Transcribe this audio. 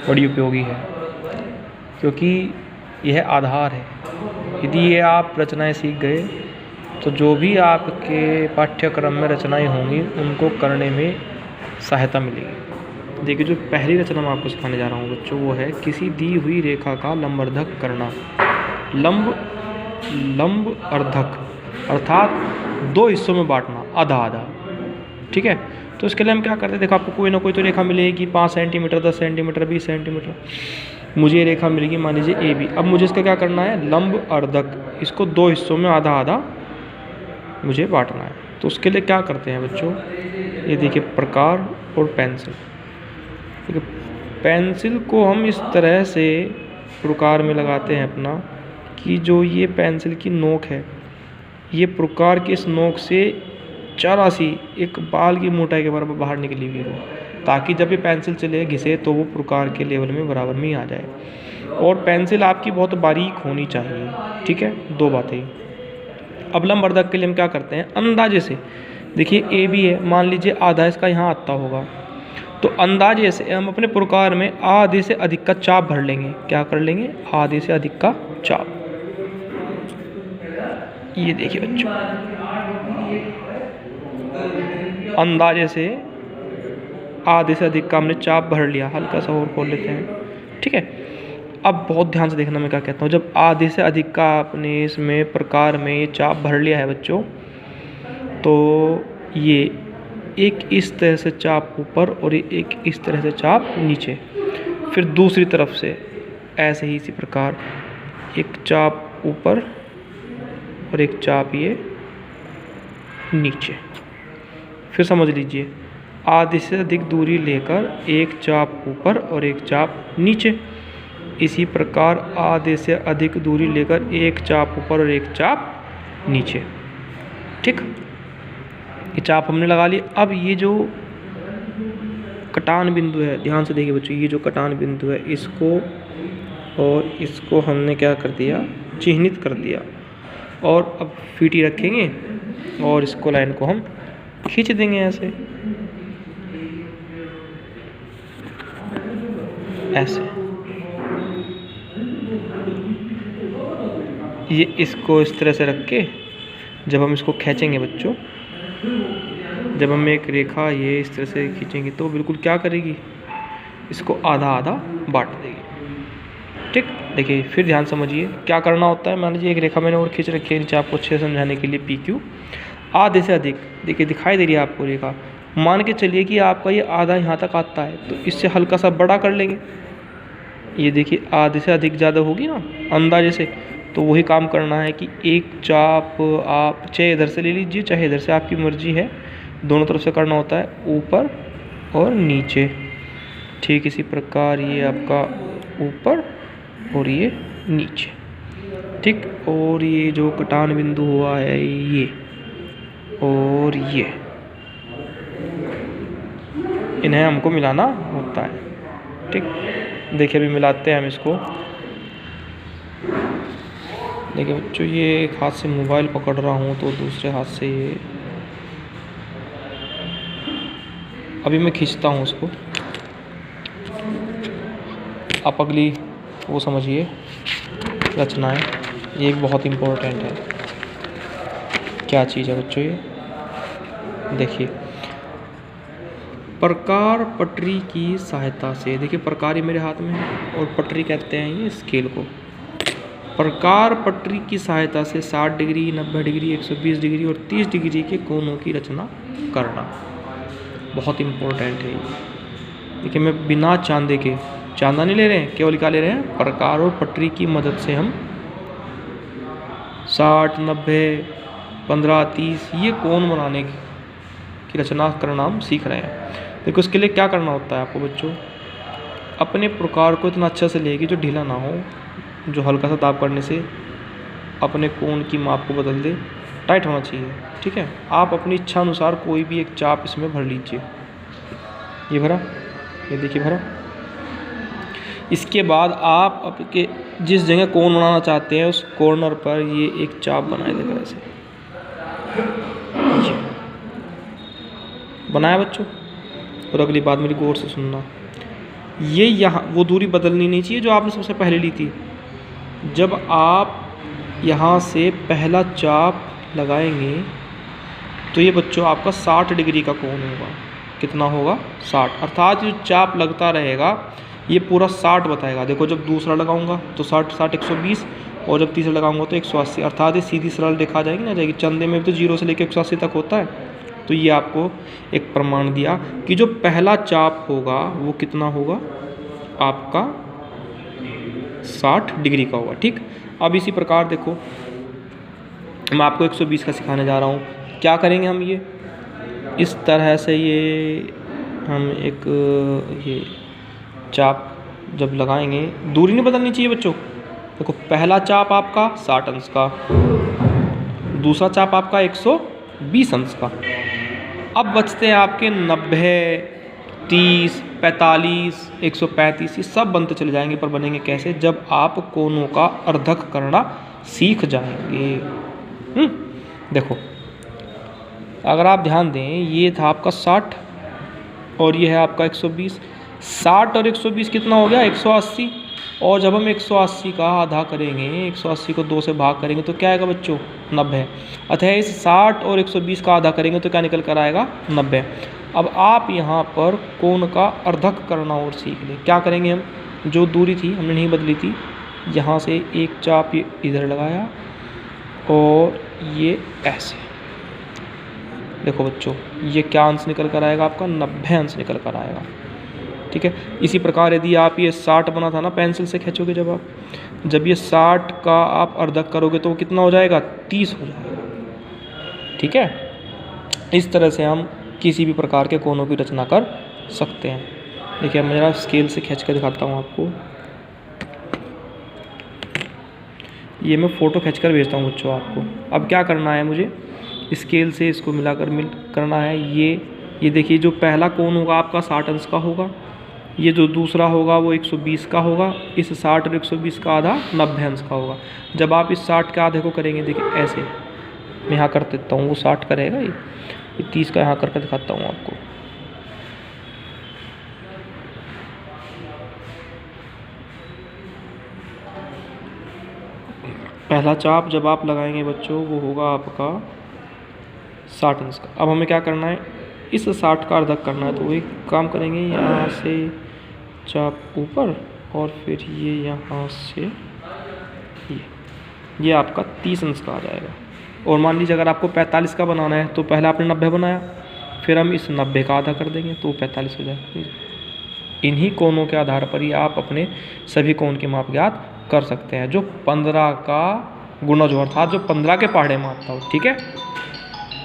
बड़ी उपयोगी है, क्योंकि यह आधार है। यदि ये आप रचनाएं सीख गए तो जो भी आपके पाठ्यक्रम में रचनाएं होंगी उनको करने में सहायता मिलेगी। देखिए, जो पहली रचना मैं आपको सिखाने जा रहा हूँ बच्चों, वो है किसी दी हुई रेखा का लंबवर्धक करना। लंब अर्धक अर्थात दो हिस्सों में बांटना, आधा आधा। ठीक है, तो इसके लिए हम क्या करते हैं, देखो आपको कोई ना कोई तो रेखा मिलेगी, 5 सेंटीमीटर, 10 सेंटीमीटर, 20 सेंटीमीटर। मुझे ये रेखा मिलेगी मान लीजिए ए बी। अब मुझे इसका क्या करना है, लंब अर्धक, इसको दो हिस्सों में आधा आधा मुझे बांटना है। तो उसके लिए क्या करते हैं बच्चों, ये देखिए प्रकार और पेंसिल। देखिए पेंसिल को हम इस तरह से प्रकार में लगाते हैं अपना, कि जो ये पेंसिल की नोक है, ये प्रकार की इस नोक से जरा सी एक बाल की मोटाई के बराबर बाहर निकली हुई हो, ताकि जब ये पेंसिल चले घिसे तो वो प्रकार के लेवल में बराबर में ही आ जाए। और पेंसिल आपकी बहुत बारीक होनी चाहिए। ठीक है, दो बातें। अब लंबवर्धक के लिए हम क्या करते हैं, अंदाजे से, देखिए ए बी है, मान लीजिए आधा इसका यहाँ आता होगा, तो अंदाजे से हम अपने प्रकार में आधे से अधिक का चाप भर लेंगे। क्या कर लेंगे, आधे से अधिक का चाप। ये देखिए बच्चों, अंदाजे से आधे से अधिक का हमने चाप भर लिया। हल्का सा और खोल लेते हैं। ठीक है, अब बहुत ध्यान से देखना मैं क्या कहता हूँ। जब आधे से अधिक का आपने इसमें प्रकार में ये चाप भर लिया है बच्चों, तो ये एक इस तरह से चाप ऊपर और एक इस तरह से चाप नीचे। फिर दूसरी तरफ से ऐसे ही इसी प्रकार एक चाप ऊपर और एक चाप ये नीचे। फिर समझ लीजिए, आधे से अधिक दूरी लेकर एक चाप ऊपर और एक चाप नीचे। इसी प्रकार आधे से अधिक दूरी लेकर एक चाप ऊपर और एक चाप नीचे। ठीक, ये चाप हमने लगा लिया। अब ये जो कटान बिंदु है, ध्यान से देखिए बच्चों, ये जो कटान बिंदु है, इसको और इसको हमने क्या कर दिया, चिन्हित कर दिया। और अब फीटी रखेंगे और इसको लाइन को हम खींच देंगे ऐसे, ऐसे। ये इसको इस तरह से रख के जब हम इसको खींचेंगे बच्चों, जब हम एक रेखा ये इस तरह से खींचेंगे तो बिल्कुल क्या करेगी, इसको आधा आधा बांट देगी। ठीक, देखिए फिर ध्यान समझिए क्या करना होता है। मान लीजिए एक रेखा मैंने और खींच रखी है नीचे, आपको अच्छे से समझाने के लिए पी क्यू। आधे से अधिक, देखिए दिखाई दे रही है आपको रेखा। मान के चलिए कि आपका ये आधा यहाँ तक आता है, तो इससे हल्का सा बड़ा कर लेंगे। ये देखिए आधे से अधिक ज़्यादा होगी ना अंदाजे से, तो वही काम करना है कि एक चाप आप चाहे इधर से ले लीजिए चाहे इधर से, आपकी मर्जी है, दोनों तरफ से करना होता है, ऊपर और नीचे। ठीक इसी प्रकार ये आपका ऊपर और ये नीचे। ठीक, और ये जो कटान बिंदु हुआ है ये और ये, इन्हें हमको मिलाना होता है। ठीक, देखिए अभी मिलाते हैं हम इसको। देखिए बच्चों, ये एक हाथ से मोबाइल पकड़ रहा हूँ तो दूसरे हाथ से ये अभी मैं खींचता हूँ उसको। आप अगली वो समझिए रचनाएं, ये एक बहुत इम्पोर्टेंट है। क्या चीज़ है बच्चों ये, देखिए प्रकार पटरी की सहायता से। देखिए प्रकार ही मेरे हाथ में है और पटरी कहते हैं ये स्केल को। प्रकार पटरी की सहायता से 60 डिग्री, 90 डिग्री, 120 डिग्री और 30 डिग्री के कोणों की रचना करना बहुत इम्पोर्टेंट है ये। देखिए मैं बिना चांदे के, चांदा नहीं ले रहे हैं, केवल क्या ले रहे हैं, प्रकार और पटरी की मदद से हम 60, 90, 15, 30 ये कोण बनाने की रचना करना हम सीख रहे हैं। देखो उसके लिए क्या करना होता है आपको बच्चों, अपने प्रकार को इतना अच्छा से लेगी जो ढीला ना हो, जो हल्का सा दाब करने से अपने कोण की माप को बदल दे, टाइट होना चाहिए। ठीक है, आप अपनी इच्छा अनुसार कोई भी एक चाप इसमें भर लीजिए। ये भरा, ये देखिए भरा। इसके बाद आप आपके जिस जगह कोण बनाना चाहते हैं उस कॉर्नर पर ये एक चाप बनाए देगा ऐसे। बनाया बच्चों, और अगली बात मेरी गौर से सुनना। ये यहाँ वो दूरी बदलनी नहीं चाहिए जो आपने सबसे पहले ली थी। जब आप यहाँ से पहला चाप लगाएंगे तो ये बच्चों आपका 60 डिग्री का कोण होगा। कितना होगा? 60। अर्थात जो चाप लगता रहेगा ये पूरा 60 बताएगा। देखो जब दूसरा लगाऊंगा तो 60 60 120, और जब तीसरा लगाऊंगा तो 180। अर्थात ये सीधी सरल रेखा जाएगी ना जाएगी। चंदे में भी तो 0 से लेकर 180 तक होता है। तो ये आपको एक प्रमाण दिया कि जो पहला चाप होगा वो कितना होगा आपका 60 डिग्री का होगा। ठीक, अब इसी प्रकार देखो मैं आपको 120 का सिखाने जा रहा हूँ। क्या करेंगे हम? ये इस तरह से ये हम एक ये चाप जब लगाएंगे, दूरी नहीं बदलनी चाहिए बच्चों। देखो पहला चाप आपका 60 अंश का, दूसरा चाप आपका 120 अंश का। अब बचते हैं आपके 90, 30, 45, 135, ये सब बनते चले जाएंगे। पर बनेंगे कैसे? जब आप कोणों का अर्धक करना सीख जाएंगे। देखो अगर आप ध्यान दें, ये था आपका 60 और ये है आपका 120। 60 और 120 कितना हो गया? 180। और जब हम 180 का आधा करेंगे, 180 को 2 से भाग करेंगे तो क्या आएगा बच्चों? 90। अतः इस 60 और 120 का आधा करेंगे तो क्या निकल कर आएगा? 90। अब आप यहाँ पर कोण का अर्धक करना और सीख लें। क्या करेंगे हम? जो दूरी थी हमने नहीं बदली थी, यहाँ से एक चाप इधर लगाया और ये ऐसे। देखो बच्चों ये क्या अंश निकल कर आएगा आपका? 90 अंश निकल कर आएगा। ठीक है, इसी प्रकार यदि आप ये 60 बना था ना पेंसिल से खींचोगे जब ये 60 का आप अर्धक करोगे तो वो कितना हो जाएगा? 30 हो जाएगा। ठीक है, इस तरह से हम किसी भी प्रकार के कोणों की रचना कर सकते हैं। देखिए मैं जरा स्केल से खींच कर दिखाता हूँ आपको। ये मैं फ़ोटो खींच कर भेजता हूँ बच्चों आपको। अब क्या करना है मुझे? स्केल से इसको मिलाकर करना है। ये देखिए जो पहला कोण होगा आपका 60 अंश का होगा, ये जो दूसरा होगा वो 120 का होगा, इस 60 और 120 का आधा 90 अंश का होगा। जब आप इस 60 के आधे को करेंगे, देखिए ऐसे मैं यहाँ कर देता हूँ, वो 60 का रहेगा, ये 30 का यहाँ करके दिखाता हूँ आपको। पहला चाप जब आप लगाएंगे बच्चों वो होगा आपका 60 अंश का। अब हमें क्या करना है? इस 60 का अर्धक करना है। तो वही काम करेंगे, यहाँ से चाप ऊपर और फिर ये यहाँ से ये आपका 30 अंश का आ जाएगा। और मान लीजिए अगर आपको 45 का बनाना है तो पहले आपने 90 बनाया, फिर हम इस 90 का आधा कर देंगे तो 45 हो जाएगा। इन्हीं कोणों के आधार पर ही आप अपने सभी कोण की माप ज्ञात कर सकते हैं। जो 15 का गुणज अर्थात जो 15 के पहाड़े में आता हो। ठीक है।